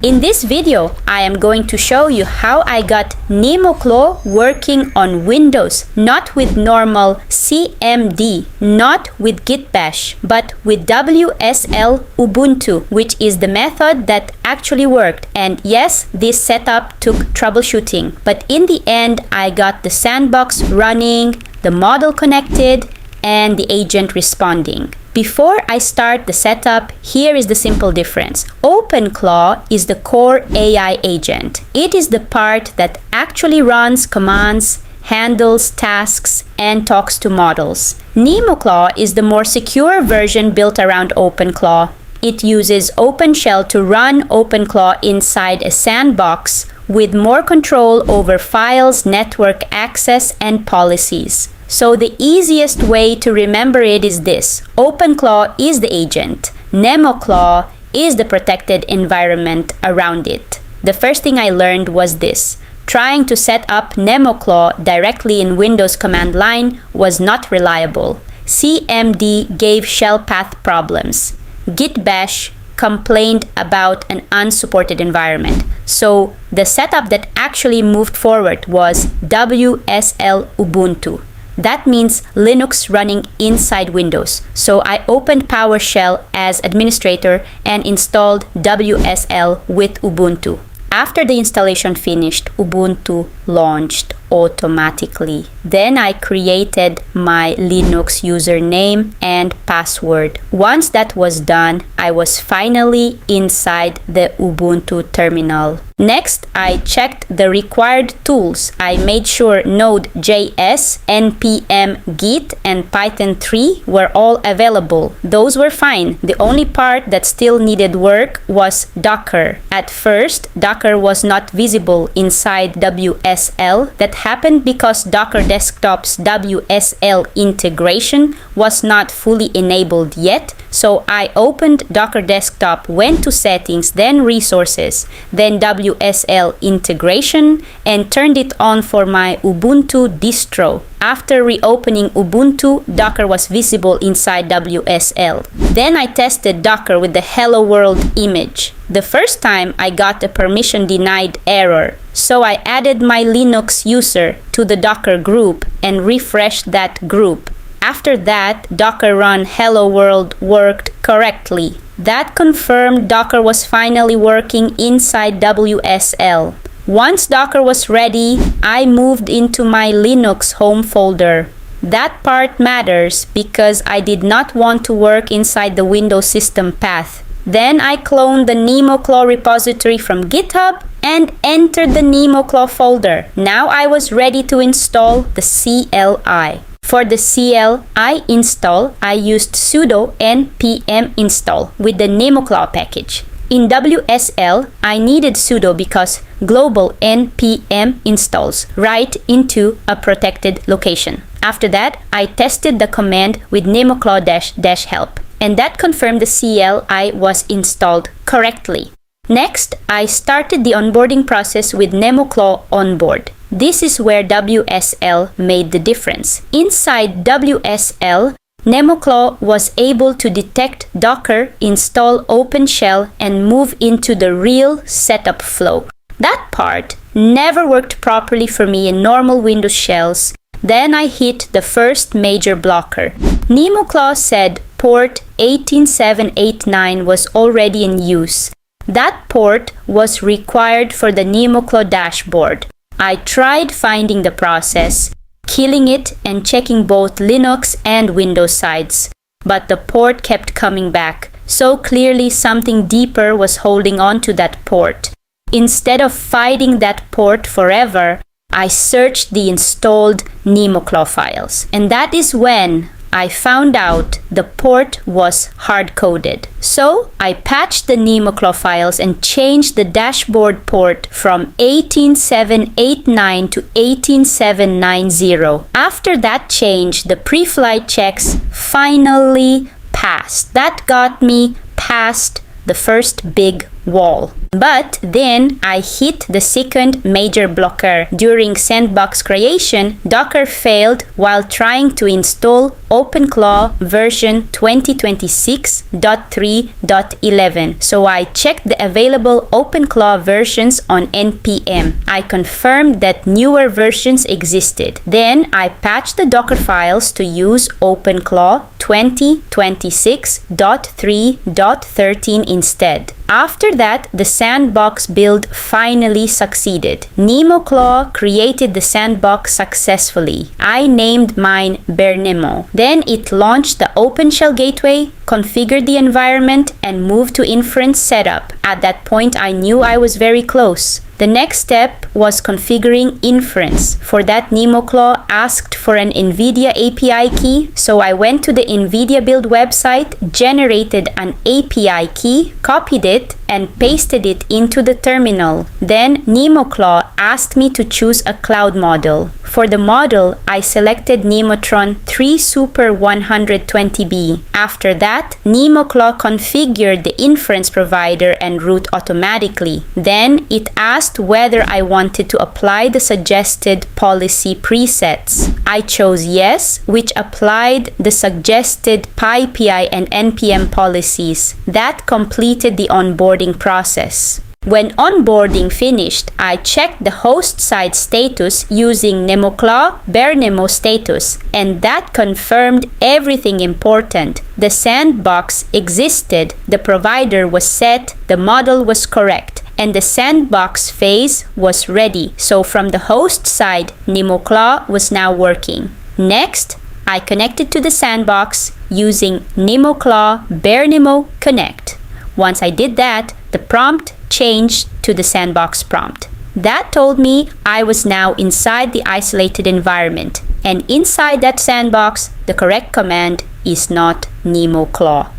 In this video, I am going to show you how I got NemoClaw working on Windows, not with normal CMD, not with Git Bash, but with WSL Ubuntu, which is the method that actually worked. And yes, this setup took troubleshooting, but in the end, I got the sandbox running, the model connected, and the agent responding. Before I start the setup, here is the simple difference. OpenClaw is the core AI agent. It is the part that actually runs commands, handles tasks, and talks to models. NemoClaw is the more secure version built around OpenClaw. It uses OpenShell to run OpenClaw inside a sandbox with more control over files, network access, and policies. So the easiest way to remember it is this. OpenClaw is the agent. NemoClaw is the protected environment around it. The first thing I learned was this. Trying to set up NemoClaw directly in Windows command line was not reliable. CMD gave shell path problems. Git Bash complained about an unsupported environment. So the setup that actually moved forward was WSL Ubuntu. That means Linux running inside Windows. So I opened PowerShell as administrator and installed WSL with Ubuntu. After the installation finished, Ubuntu launched automatically. Then I created my Linux username and password. Once that was done, I was finally inside the Ubuntu terminal. Next, I checked the required tools. I made sure Node.js, npm, Git, and Python 3 were all available. Those were fine. The only part that still needed work was Docker. At first, Docker was not visible inside WSL. That happened because Docker Desktop's WSL integration was not fully enabled yet. So I opened Docker Desktop, went to Settings, then Resources, then WSL integration, and turned it on for my Ubuntu distro. After reopening Ubuntu, Docker was visible inside WSL. Then I tested Docker with the Hello World image. The first time I got a permission denied error. So I added my Linux user to the Docker group and refreshed that group. After that, Docker run Hello World worked correctly. That confirmed Docker was finally working inside WSL. Once Docker was ready, I moved into my Linux home folder. That part matters because I did not want to work inside the Windows system path. Then I cloned the NemoClaw repository from GitHub and entered the NemoClaw folder. Now I was ready to install the CLI. For the CLI install, I used sudo npm install with the NemoClaw package. In WSL, I needed sudo because global npm installs right into a protected location. After that, I tested the command with NemoClaw -help, and that confirmed the CLI was installed correctly. Next, I started the onboarding process with NemoClaw onboard. This is where WSL made the difference. Inside WSL, NemoClaw was able to detect Docker, install OpenShell, and move into the real setup flow. That part never worked properly for me in normal Windows shells. Then I hit the first major blocker. NemoClaw said port 18789 was already in use. That port was required for the NemoClaw dashboard. I tried finding the process, killing it, and checking both Linux and Windows sides. But the port kept coming back, so clearly something deeper was holding on to that port. Instead of fighting that port forever, I searched the installed NemoClaw files. And that is when I found out the port was hard-coded. So I patched the NemoClaw files and changed the dashboard port from 18789 to 18790. After that change, the pre-flight checks finally passed. That got me past the first big wall. But then I hit the second major blocker. During Sandbox creation, Docker failed while trying to install OpenClaw version 2026.3.11. So I checked the available OpenClaw versions on NPM. I confirmed that newer versions existed. Then I patched the Docker files to use OpenClaw 2026.3.13 instead. After that, the Sandbox build finally succeeded. NemoClaw created the Sandbox successfully. I named mine Bernemo. Then it launched the OpenShell gateway, configured the environment, and moved to inference setup. At that point, I knew I was very close. The next step was configuring inference. For that, NemoClaw asked for an NVIDIA API key, so I went to the NVIDIA build website, generated an API key, copied it, and pasted it into the terminal. Then NemoClaw asked me to choose a cloud model. For the model, I selected Nemotron 3 Super 120B. After that, NemoClaw configured the inference provider and route automatically. Then it asked whether I wanted to apply the suggested policy presets. I chose yes, which applied the suggested PyPI and NPM policies. That completed the onboarding process. When onboarding finished, I checked the host side status using NemoClaw Bernemo status, and that confirmed everything important. The Sandbox existed, the provider was set, the model was correct, and the Sandbox phase was ready. So from the host side, NemoClaw was now working. Next, I connected to the Sandbox using NemoClaw Bernemo Connect. Once I did that, the prompt changed to the Sandbox prompt. That told me I was now inside the isolated environment, and inside that Sandbox, the correct command is not NemoClaw.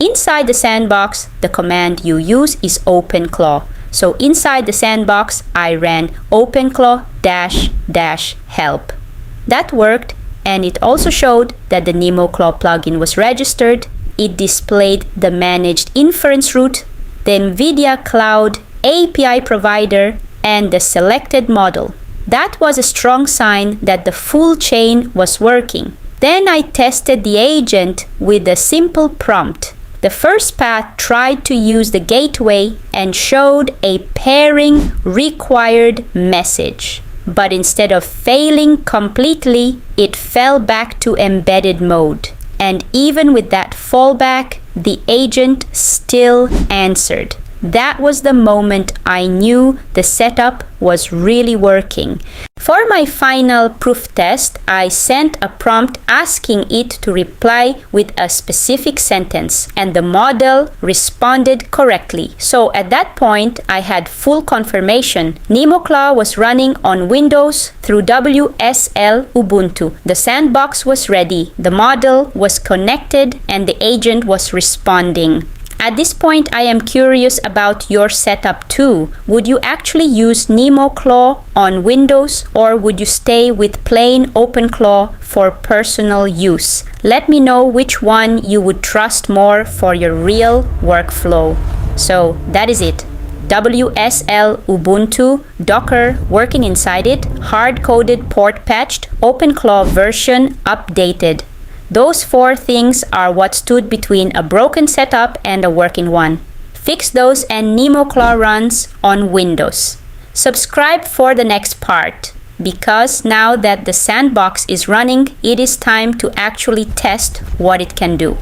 Inside the Sandbox, the command you use is OpenClaw. So inside the Sandbox, I ran OpenClaw --help. That worked, and it also showed that the NemoClaw plugin was registered. It displayed the managed inference route, the NVIDIA Cloud API provider, and the selected model. That was a strong sign that the full chain was working. Then I tested the agent with a simple prompt. The first path tried to use the gateway and showed a pairing required message. But instead of failing completely, it fell back to embedded mode. And even with that fallback, the agent still answered. That was the moment I knew the setup was really working. For my final proof test, I sent a prompt asking it to reply with a specific sentence, and the model responded correctly. So at that point, I had full confirmation. NemoClaw was running on Windows through WSL Ubuntu. The Sandbox was ready, the model was connected, and the agent was responding. At this point, I am curious about your setup too. Would you actually use NemoClaw on Windows, or would you stay with plain OpenClaw for personal use? Let me know which one you would trust more for your real workflow. So that is it. WSL Ubuntu, Docker working inside it, hard-coded port patched, OpenClaw version updated. Those 4 things are what stood between a broken setup and a working one. Fix those and NemoClaw runs on Windows. Subscribe for the next part, because now that the Sandbox is running, it is time to actually test what it can do.